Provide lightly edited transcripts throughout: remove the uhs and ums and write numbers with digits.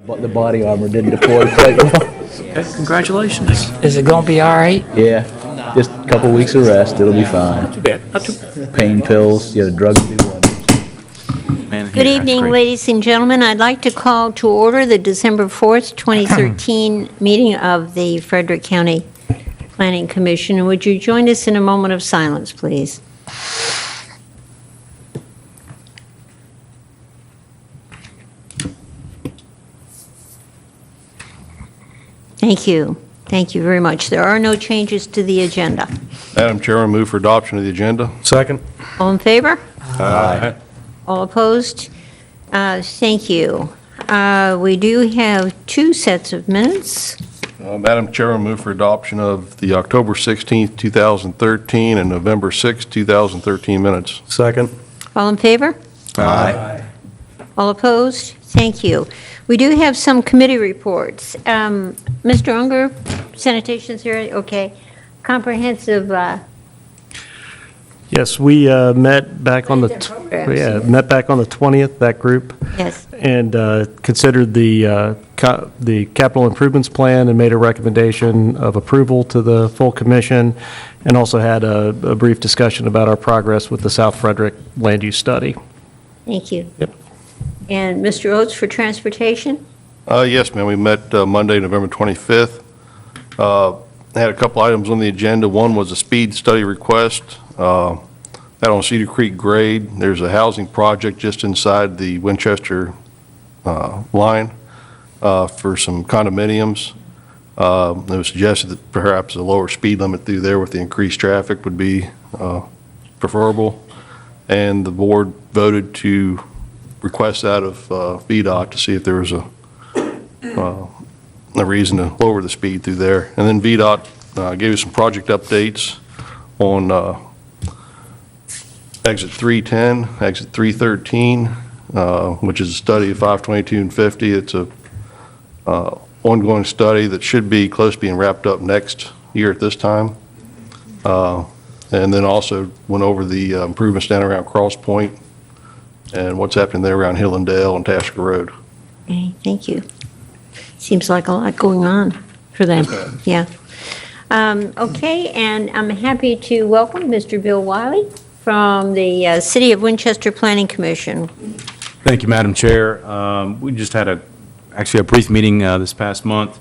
But the body armor didn't deploy quite well. Okay, congratulations. Is it gonna be all right? Yeah, just a couple weeks of rest, it'll be fine. Too bad. Not too bad. Pain pills, the drugs do wonders. Man, Good that's evening, great. ladies and gentlemen. I'd like to call to order the December 4th, 2013 meeting of the Frederick County Planning Commission. Would you join us in a moment of silence, please? Thank you. Thank you very much. There are no changes to the agenda. Madam Chairman, move for adoption of the agenda. Second. All in favor? Aye. All opposed? Thank you. We do have two sets of minutes. Madam Chairman, move for adoption of the October 16th, 2013 and November 6th, 2013 minutes. Second. All in favor? Aye. All opposed? Thank you. We do have some committee reports. Mr. Unger, sanitation's here, okay. Comprehensive, Yes, we met back on the Programs. met back on the 20th, that group, yes, and considered the capital improvements plan and made a recommendation of approval to the full commission, and also had a brief discussion about our progress with the South Frederick land use study. thank you. Yep. And Mr. Oates for transportation? Yes, ma'am, we met Monday, November 25th. Had a couple items on the agenda. One was a speed study request. That on Cedar Creek grade, there's a housing project just inside the Winchester line for some condominiums. It was suggested that perhaps a lower speed limit through there with the increased traffic would be preferable. And the board voted to request that of VDOT to see if there was a reason to lower the speed through there. And then VDOT gave us some project updates on exit 310, exit 313, which is a study of 522 and 50. It's a ongoing study that should be close to being wrapped up next year at this time. And then also went over the improvements down around Cross Point and what's happening there around Hillendale and Tasker Road. Okay, thank you. Seems like a lot going on for them. Yeah. Okay, and I'm happy to welcome Mr. Bill Wiley from the City of Winchester Planning Commission. Thank you, Madam Chair. We just had actually a brief meeting this past month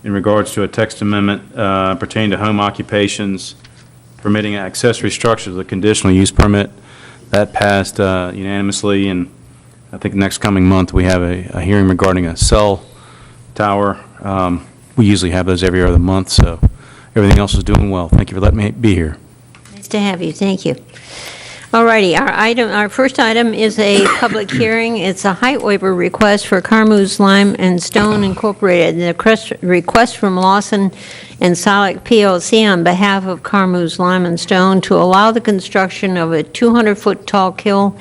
in regards to a text amendment pertaining to home occupations, permitting accessory structures with a conditional use permit. That passed unanimously, and I think next coming month we have a hearing regarding a cell tower. We usually have those every other month, so everything else is doing well. Thank you for letting me be here. Nice to have you, thank you. All righty, our first item is a public hearing. It's a height waiver request for Carmouze Lime and Stone Incorporated. The request from Lawson and Solick PLC on behalf of Carmouze Lime and Stone to allow the construction of a 200-foot tall kiln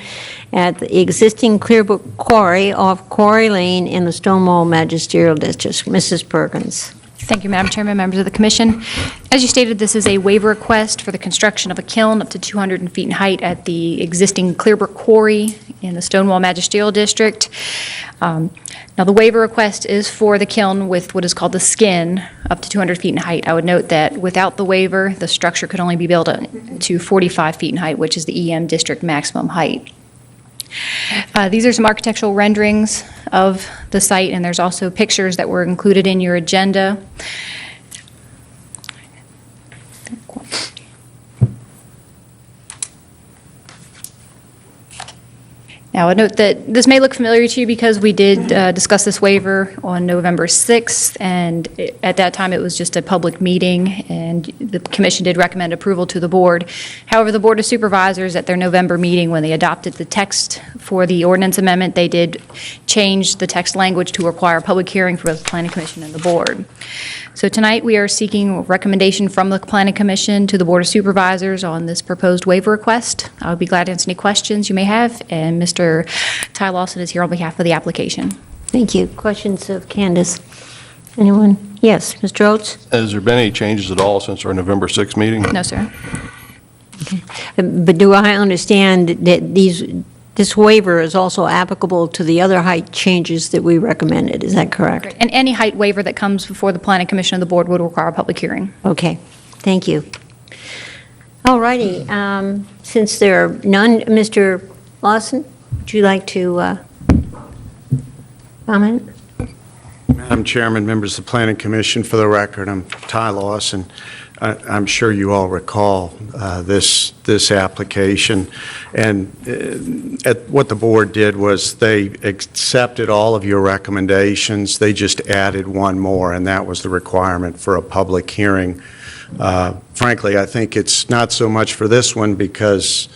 at the existing Clearbrook Quarry off Quarry Lane in the Stonewall Magisterial District. Mrs. Perkins. Thank you, Madam Chairman, members of the commission. As you stated, this is a waiver request for the construction of a kiln up to 200 feet in height at the existing Clearbrook Quarry in the Stonewall Magisterial District. Now, the waiver request is for the kiln with what is called the skin up to 200 feet in height. I would note that without the waiver, the structure could only be built to 45 feet in height, which is the EM district maximum height. These are some architectural renderings of the site, and there's also pictures that were included in your agenda. Now, I note that this may look familiar to you because we did discuss this waiver on November 6th, and at that time it was just a public meeting, and the commission did recommend approval to the board. However, the Board of Supervisors at their November meeting, when they adopted the text for the ordinance amendment, they did change the text language to require a public hearing for both the Planning Commission and the board. So tonight we are seeking a recommendation from the Planning Commission to the Board of Supervisors on this proposed waiver request. I would be glad to answer any questions you may have, and Mr. Ty Lawson is here on behalf of the application. Thank you. Questions of Candace? Anyone? Yes, Mr. Oates? Has there been any changes at all since our November 6th meeting? No, sir. But do I understand that this waiver is also applicable to the other height changes that we recommended. Is that correct? And any height waiver that comes before the Planning Commission of the board would require a public hearing. Okay, thank you. All righty, since there are none, Mr. Lawson, would you like to comment? Madam Chairman, members of the Planning Commission, for the record, I'm Ty Lawson. I'm sure you all recall this application. And what the board did was they accepted all of your recommendations. They just added one more, and that was the requirement for a public hearing. Frankly, I think it's not so much for this one because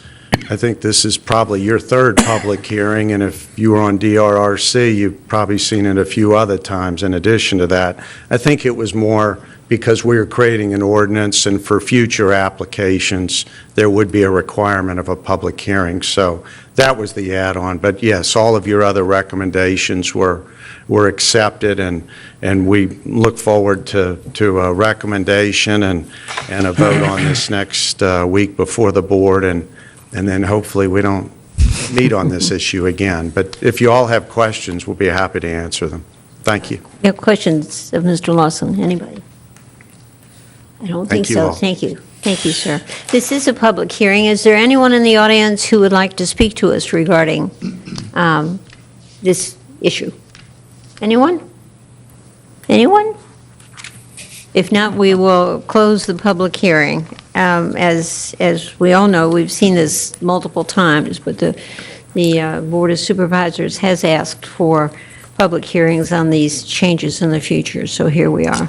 I think this is probably your third public hearing, and if you were on DRRC, you've probably seen it a few other times in addition to that. I think it was more because we are creating an ordinance, and for future applications, there would be a requirement of a public hearing. So that was the add-on. But yes, all of your other recommendations were accepted, and we look forward to a recommendation and a vote on this next week before the board, and then hopefully we don't meet on this issue again. But if you all have questions, we'll be happy to answer them. Thank you. You have questions of Mr. Lawson? Anybody? I don't think Thank you so. all. Thank you. Thank you, sir. This is a public hearing. Is there anyone in the audience who would like to speak to us regarding this issue? Anyone? Anyone? If not, we will close the public hearing. As we all know, we've seen this multiple times, but the Board of Supervisors has asked for public hearings on these changes in the future, so here we are.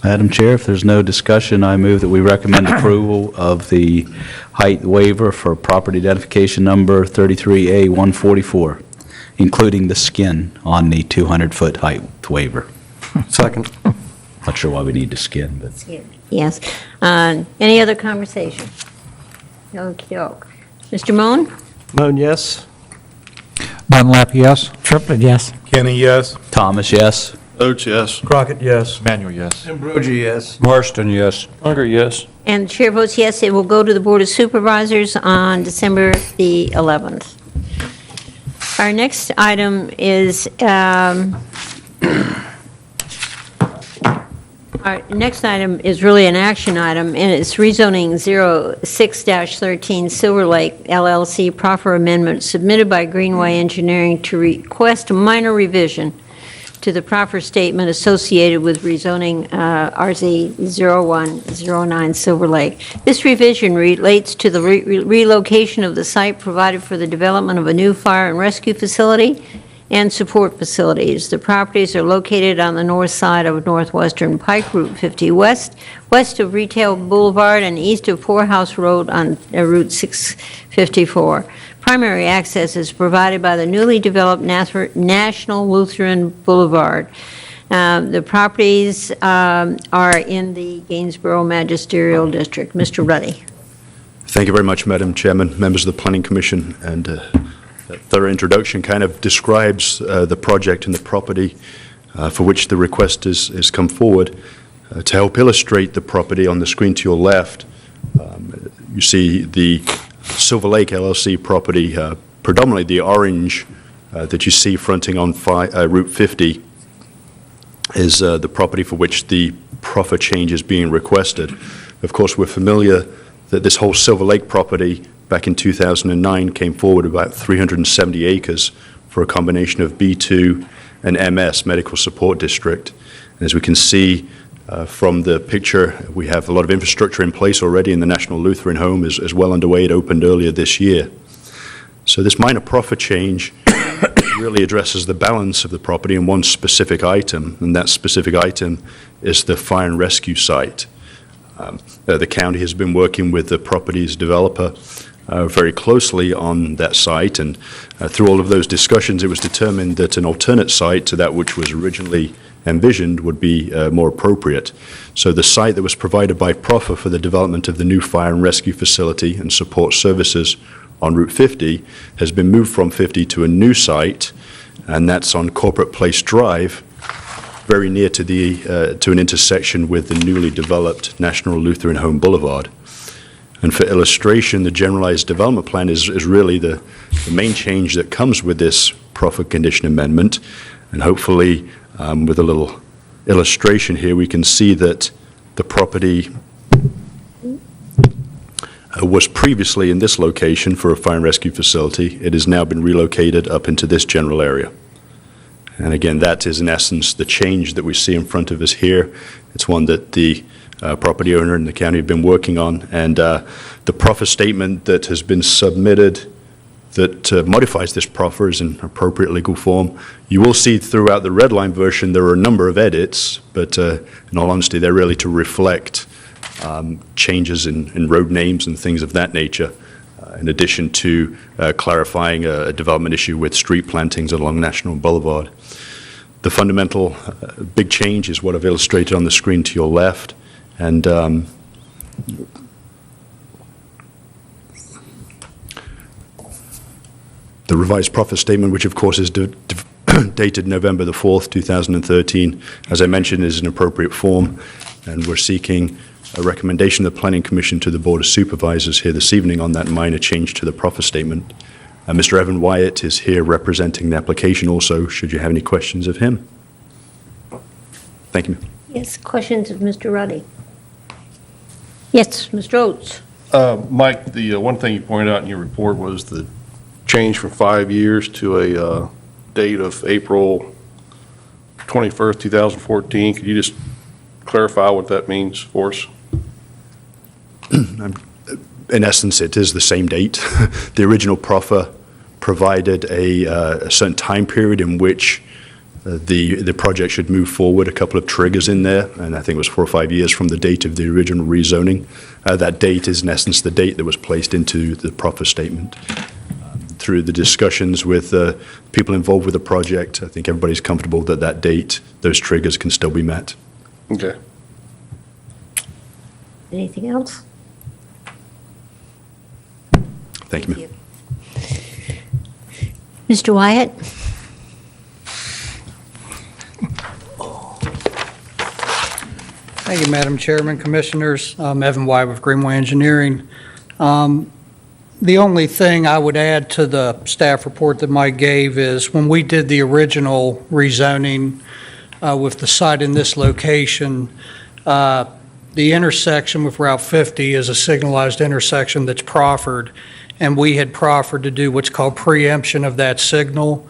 Madam Chair, if there's no discussion, I move that we recommend approval of the height waiver for property identification number 33A144, including the skin on the 200-foot height waiver. Second. Not sure why we need the skin, but... Yes. Any other conversation? Okey-doke. Mr. Moan? Moan, yes. Dunlap, yes. Triplett, yes. Kenny, yes. Thomas, yes. Oates, yes. Crockett, yes. Manuel, yes. Ambrogi, yes. Marston, yes. Unger, yes. And the chair votes yes, it will go to the Board of Supervisors on December the 11th. Our next item is, really an action item, and it's rezoning 06-13 Silver Lake LLC proffer amendment submitted by Greenway Engineering to request a minor revision to the proffer statement associated with rezoning RZ 0109 Silver Lake. This revision relates to the relocation of the site provided for the development of a new fire and rescue facility and support facilities. The properties are located on the north side of Northwestern Pike, Route 50 west of Retail Boulevard and east of Poorhouse Road on Route 654. Primary access is provided by the newly developed National Lutheran Boulevard. The properties are in the Gainsborough Magisterial District. Mr. Ruddy. Thank you very much, Madam Chairman, members of the Planning Commission, and that thorough introduction kind of describes the project and the property for which the request is come forward. To help illustrate the property on the screen to your left, you see the Silver Lake LLC property, predominantly the orange that you see fronting on Route 50 is the property for which the proffer change is being requested. Of course, we're familiar that this whole Silver Lake property back in 2009 came forward about 370 acres for a combination of B2 and MS, Medical Support District. And as we can see from the picture, we have a lot of infrastructure in place already, and the National Lutheran Home is well underway. It opened earlier this year. So this minor proffer change really addresses the balance of the property in one specific item, and that specific item is the fire and rescue site. The county has been working with the property's developer very closely on that site, and through all of those discussions, it was determined that an alternate site to that which was originally envisioned would be more appropriate. So the site that was provided by proffer for the development of the new fire and rescue facility and support services on Route 50 has been moved from 50 to a new site, and that's on Corporate Place Drive, very near to the to an intersection with the newly developed National Lutheran Home Boulevard. And for illustration, the generalized development plan is really the main change that comes with this profit condition amendment. And hopefully, with a little illustration here, we can see that the property was previously in this location for a fire and rescue facility. It has now been relocated up into this general area. And again, that is in essence the change that we see in front of us here. It's one that the property owner and the county have been working on. And the proffer statement that has been submitted that modifies this proffer is in appropriate legal form. You will see throughout the red line version there are a number of edits, but in all honesty, they're really to reflect changes in road names and things of that nature, in addition to clarifying a development issue with street plantings along National Boulevard. The fundamental big change is what I've illustrated on the screen to your left, and the revised profit statement, which of course is dated November the 4th, 2013, as I mentioned, is in appropriate form, and we're seeking a recommendation of the Planning Commission to the Board of Supervisors here this evening on that minor change to the proffer statement. Mr. Evan Wyatt is here representing the application also, should you have any questions of him. Thank you. Yes, questions of Mr. Ruddy? Yes, Mr. Oates? Mike, the one thing you pointed out in your report was the change from 5 years to a date of April 21st, 2014. Could you just clarify what that means for us? In essence, it is the same date. The original proffer provided a certain time period in which the project should move forward, a couple of triggers in there, and I think it was 4 or 5 years from the date of the original rezoning. That date is in essence the date that was placed into the proffer statement. Through the discussions with people involved with the project, I think everybody's comfortable that that date, those triggers can still be met. Okay. Anything else? Thank you, ma'am. Mr. Wyatt? Thank you, Madam Chairman, Commissioners. I'm Evan Wyatt with Greenway Engineering. The only thing I would add to the staff report that Mike gave is when we did the original rezoning with the site in this location, the intersection with Route 50 is a signalized intersection that's proffered, and we had proffered to do what's called preemption of that signal.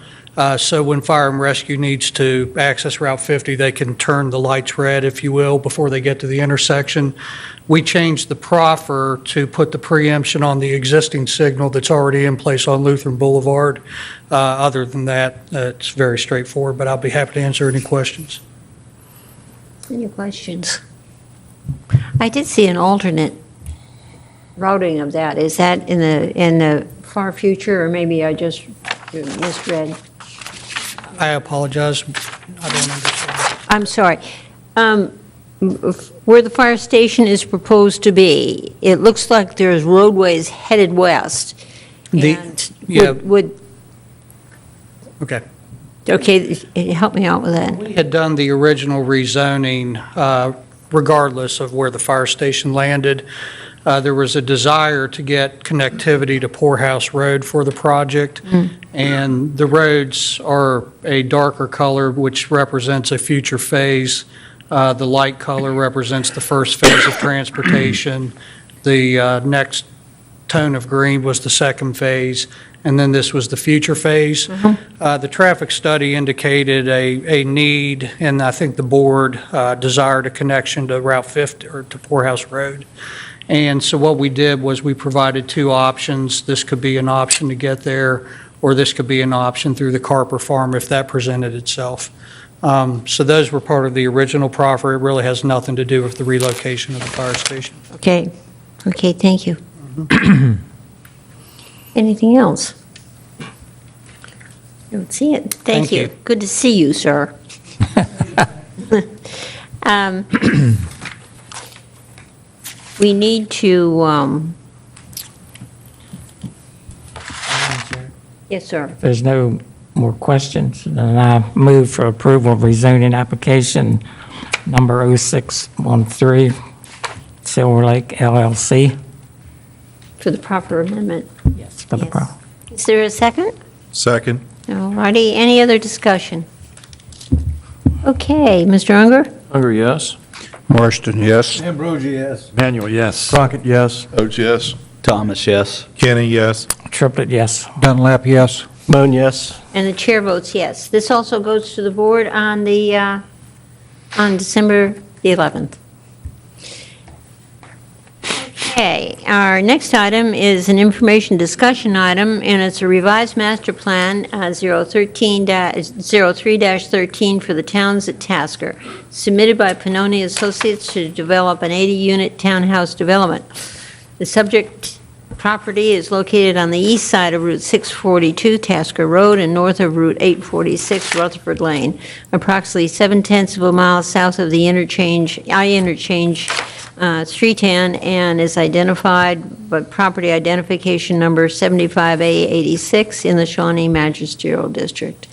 So when fire and rescue needs to access Route 50, they can turn the lights red, if you will, before they get to the intersection. We changed the proffer to put the preemption on the existing signal that's already in place on Lutheran Boulevard. Other than that, it's very straightforward, but I'll be happy to answer any questions. Any questions? I did see an alternate routing of that. Is that in the far future, or maybe I just misread? I apologize. I don't understand. I'm sorry. Where the fire station is proposed to be, it looks like there's roadways headed west. And yeah. Okay. Okay, help me out with that. We had done the original rezoning regardless of where the fire station landed. There was a desire to get connectivity to Poorhouse Road for the project, and the roads are a darker color, which represents a future phase. The light color represents the first phase of transportation. The next tone of green was the second phase, and then this was the future phase. The traffic study indicated a need, and I think the board desired a connection to Route 50 or to Poorhouse Road. And so what we did was we provided two options. This could be an option to get there, or this could be an option through the Carper Farm if that presented itself. So those were part of the original proffer. It really has nothing to do with the relocation of the fire station. Okay. Okay, thank you. Anything else? Don't see it. Thank you. Good to see you, sir. We need to, yes, sir. There's no more questions, and I move for approval of rezoning application number 0613, Silver Lake LLC. for the proper amendment. Yes. For the Yes. pro. Is there a second? Second. All righty, any other discussion? Okay, Mr. Unger? Unger, yes. Marston, yes. Ambrosi, yes. Manuel, yes. Crockett, yes. Votes yes. Thomas, yes. Kenny, yes. Triplett, yes. Dunlap, yes. Moan, yes. And the chair votes yes. This also goes to the board on on December the 11th. Okay, our next item is an information discussion item, and it's a revised master plan, 03-13 for the towns at Tasker, submitted by Pannoni Associates to develop an 80-unit townhouse development. The subject property is located on the east side of Route 642 Tasker Road and north of Route 846 Rutherford Lane, approximately 7/10 of a mile south of the I-interchange Streetan, and is identified by property identification number 75A86 in the Shawnee Magisterial District.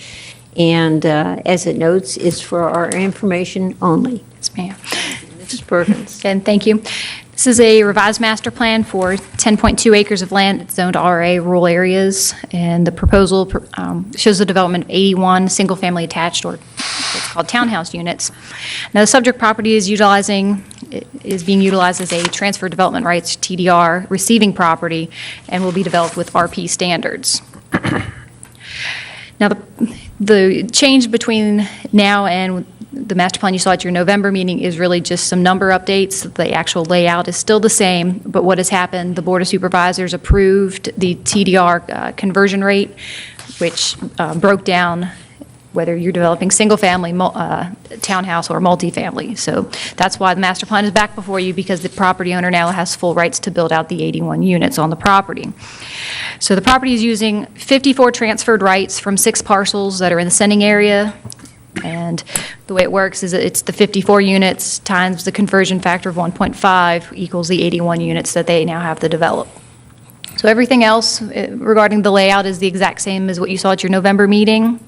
And as it notes, is for our information only. Yes, ma'am. Mrs. Perkins. And thank you. This is a revised master plan for 10.2 acres of land that's zoned RA rural areas, and the proposal shows the development of 81 single-family attached, or what's called townhouse units. Now, the subject property is being utilized as a transfer development rights TDR receiving property and will be developed with RP standards. Now, the change between now and the master plan you saw at your November meeting is really just some number updates. The actual layout is still the same, but what has happened, the Board of Supervisors approved the TDR conversion rate, which broke down whether you're developing single-family, townhouse, or multifamily. So that's why the master plan is back before you, because the property owner now has full rights to build out the 81 units on the property. So the property is using 54 transferred rights from 6 parcels that are in the sending area. And the way it works is that it's the 54 units times the conversion factor of 1.5 equals the 81 units that they now have to develop. So everything else regarding the layout is the exact same as what you saw at your November meeting.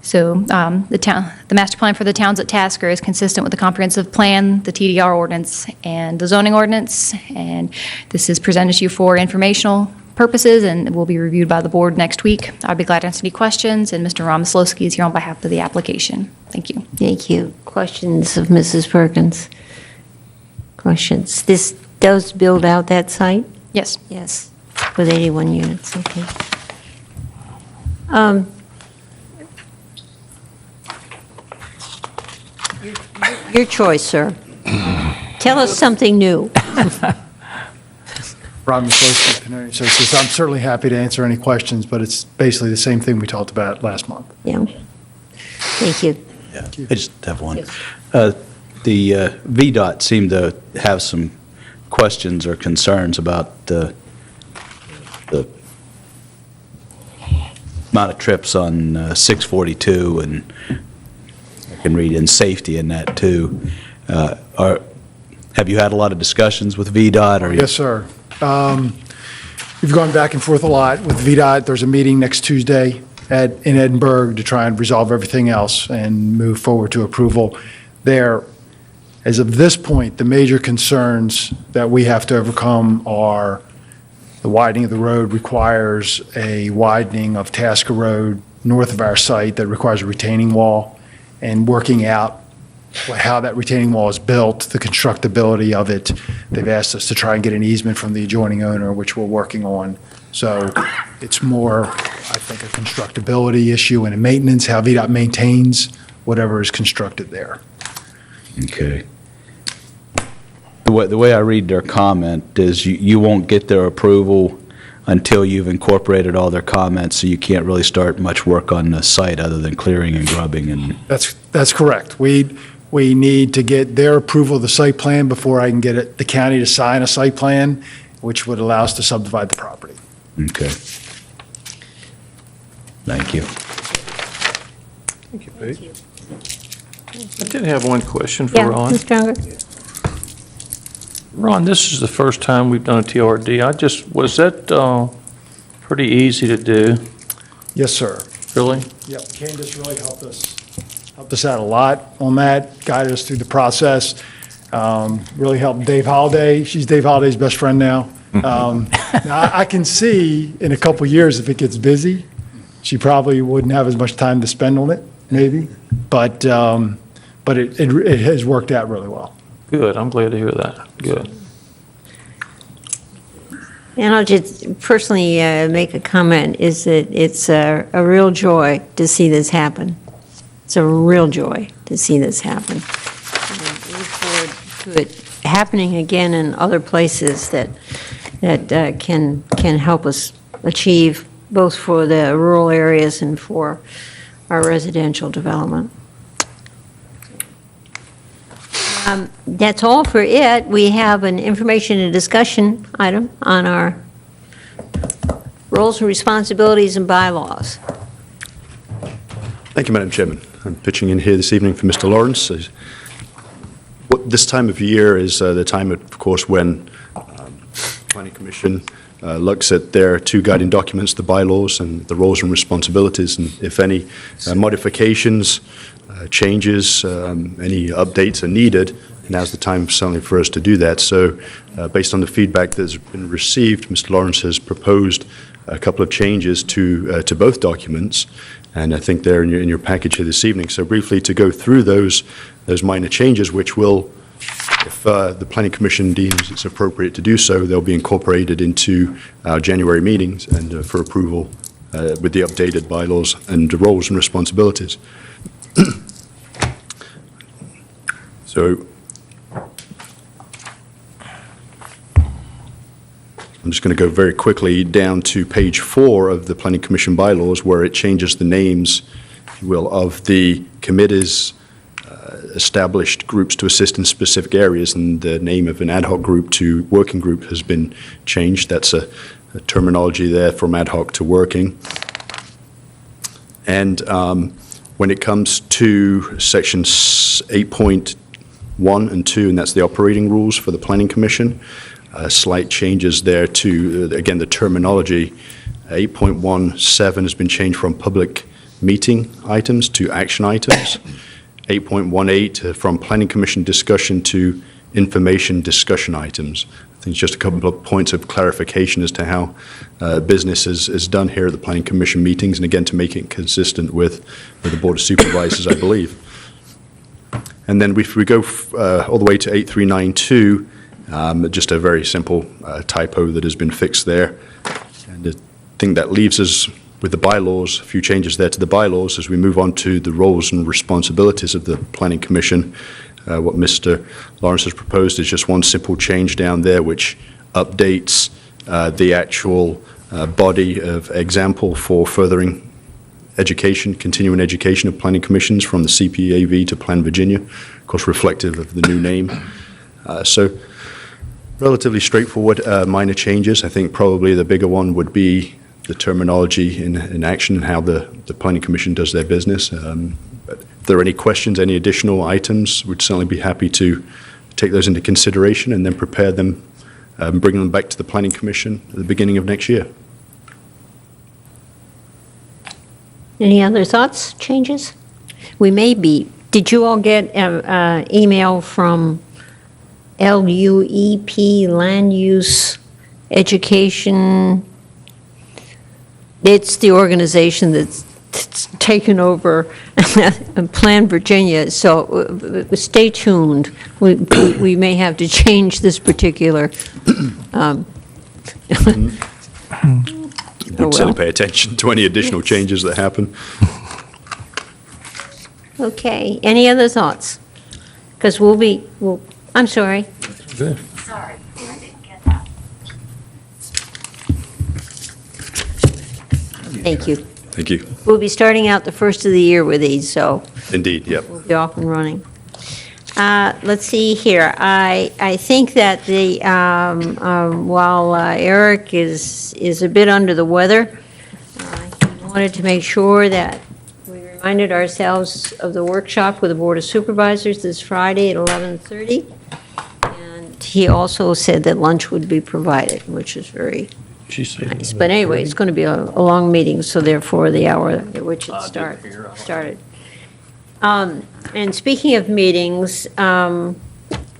So the master plan for the towns at Tasker is consistent with the comprehensive plan, the TDR ordinance, and the zoning ordinance. And this is presented to you for informational purposes and will be reviewed by the board next week. I'd be glad to answer any questions, and Mr. Ramaslowski is here on behalf of the application. Thank you. Thank you. Questions of Mrs. Perkins? Questions? This does build out that site? Yes. Yes, with 81 units, okay. Your choice, sir. Tell us something new. Rob Mislowski, Pannoni Associates. I'm certainly happy to answer any questions, but it's basically the same thing we talked about last month. Yeah. Thank you. Yeah, I just have one. Yes. The VDOT seemed to have some questions or concerns about the amount of trips on 642, and I can read in safety in that too. Have you had a lot of discussions with VDOT? Or Yes, sir. We've gone back and forth a lot with VDOT. There's a meeting next Tuesday in Edinburgh to try and resolve everything else and move forward to approval there. As of this point, the major concerns that we have to overcome are the widening of the road requires a widening of Tasker Road north of our site that requires a retaining wall, and working out how that retaining wall is built, the constructability of it. They've asked us to try and get an easement from the adjoining owner, which we're working on. So it's more, I think, a constructability issue and a maintenance, how VDOT maintains whatever is constructed there. Okay. The way I read their comment is you won't get their approval until you've incorporated all their comments, so you can't really start much work on the site other than clearing and grubbing and... That's correct. We need to get their approval of the site plan before I can get the county to sign a site plan, which would allow us to subdivide the property. Okay. Thank you. Thank you, Pete. I did have one question for Yeah, Ron. Mr. Unger? Ron, this is the first time we've done a TRD. Was that pretty easy to do? Yes, sir. Really? Yep, Candace really helped us out a lot on that, guided us through the process. Really helped Dave Holliday. She's Dave Holliday's best friend now, Now, I can see in a couple years, if it gets busy, she probably wouldn't have as much time to spend on it, maybe. But it has worked out really well. Good, I'm glad to hear that. Good. And I'll just personally make a comment, is that it's a real joy to see this happen. It's a real joy to see this happen. And I look forward to it happening again in other places that can help us achieve, both for the rural areas and for our residential development. That's all for it. We have an information and discussion item on our roles and responsibilities and bylaws. Thank you, Madam Chairman. I'm pitching in here this evening for Mr. Lawrence. This time of year is the time, of course, when Planning Commission looks at their two guiding documents, the bylaws and the roles and responsibilities, and if any modifications, changes, any updates are needed, now's the time certainly for us to do that. So based on the feedback that's been received, Mr. Lawrence has proposed a couple of changes to both documents, and I think they're in your package here this evening. So briefly to go through those minor changes, which will, if the Planning Commission deems it's appropriate to do so, they'll be incorporated into our January meetings and for approval with the updated bylaws and roles and responsibilities. So I'm just going to go very quickly down to page 4 of the Planning Commission bylaws, where it changes the names, if you will, of the committees, established groups to assist in specific areas, and the name of an ad hoc group to working group has been changed. That's a terminology there from ad hoc to working. And when it comes to sections 8.1 and 2, and that's the operating rules for the Planning Commission, slight changes there to, again, the terminology. 8.17 has been changed from public meeting items to action items. 8.18 from Planning Commission discussion to information discussion items. I think it's just a couple of points of clarification as to how business is done here at the Planning Commission meetings, and again, to make it consistent with the Board of Supervisors, I believe. And then if we go all the way to 8392, just a very simple typo that has been fixed there. And the thing that leaves us with the bylaws, a few changes there to the bylaws as we move on to the roles and responsibilities of the Planning Commission. What Mr. Lawrence has proposed is just one simple change down there, which updates the actual body of example for furthering education, continuing education of planning commissions from the CPAV to Plan Virginia, of course reflective of the new name. So relatively straightforward minor changes. I think probably the bigger one would be the terminology in action and how the Planning Commission does their business. But if there are any questions, any additional items, we'd certainly be happy to take those into consideration and then prepare them, bring them back to the Planning Commission at the beginning of next year. Any other thoughts, changes? Did you all get an email from LUEP, Land Use Education? It's the organization that's taken over Plan Virginia, so stay tuned. We may have to change this particular. We'd certainly pay attention to any additional changes that happen. Okay, any other thoughts? Because I'm sorry. Good. Sorry, I didn't get that. Thank you. Thank you. We'll be starting out the first of the year with these, so Indeed, yep. we'll be off and running. Let's see here. I think that while Eric is a bit under the weather, he wanted to make sure that we reminded ourselves of the workshop with the Board of Supervisors this Friday at 11:30. And he also said that lunch would be provided, which is very nice. But anyway, it's going to be a long meeting, so therefore the hour at which it started. And speaking of meetings,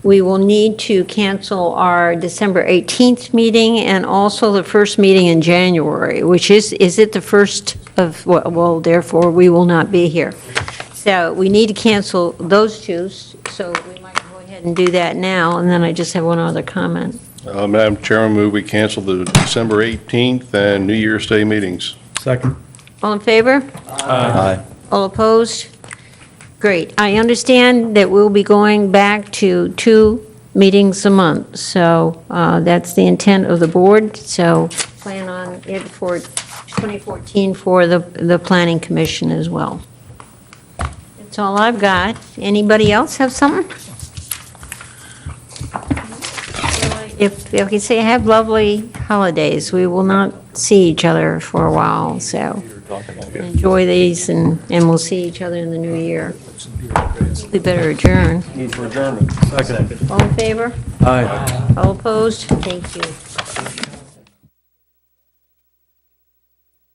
we will need to cancel our December 18th meeting and also the first meeting in January, which is it the first of, well, therefore, we will not be here. So we need to cancel those two, so we might go ahead and do that now, and then I just have one other comment. Madam Chairman, move we cancel the December 18th and New Year's Day meetings. Second. All in favor? Aye. All opposed? Great. I understand that we'll be going back to 2 meetings a month, so that's the intent of the board, so plan on it for 2014 for the Planning Commission as well. That's all I've got. Anybody else have something? If you can say have lovely holidays, we will not see each other for a while, so enjoy these, and we'll see each other in the new year. We better adjourn. Move for adjournment. Second. All in favor? Aye. All opposed? Thank you.